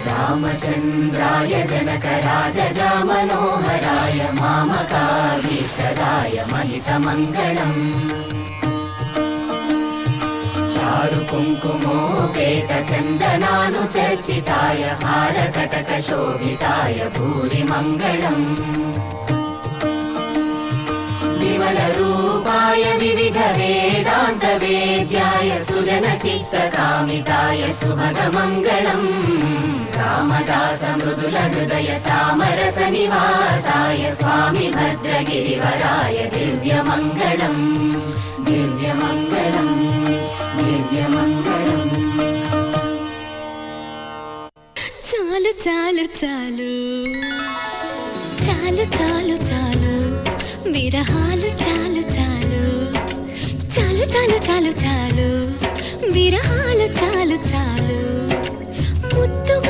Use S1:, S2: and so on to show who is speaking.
S1: रामचन्द्राय जनकराजजामनोहराय मामकाभीष्टदाय महितमङ्गलम् चारुकुङ्कुमोपेतचन्दनानुचर्चिताय हारकटकशोभिताय भूरिमङ्गलम् विमलरूपाय विविधवेदान्तवेद्याय सुजनचित्तकामिताय सुभगमङ्गलम् रामदासमृदुलहृदय तामरसनिवासाय स्वामि भद्रगिरिवराय दिव्यमङ्गलम् दिव्यमङ्गलम् दिव्यमङ्गलम्
S2: చాలు చాలు చాలు చాలు చాలు చాలు విరహాలు చాలు చాలు చాలు చాలు చాలు చాలు విరహాలు చాలు చాలు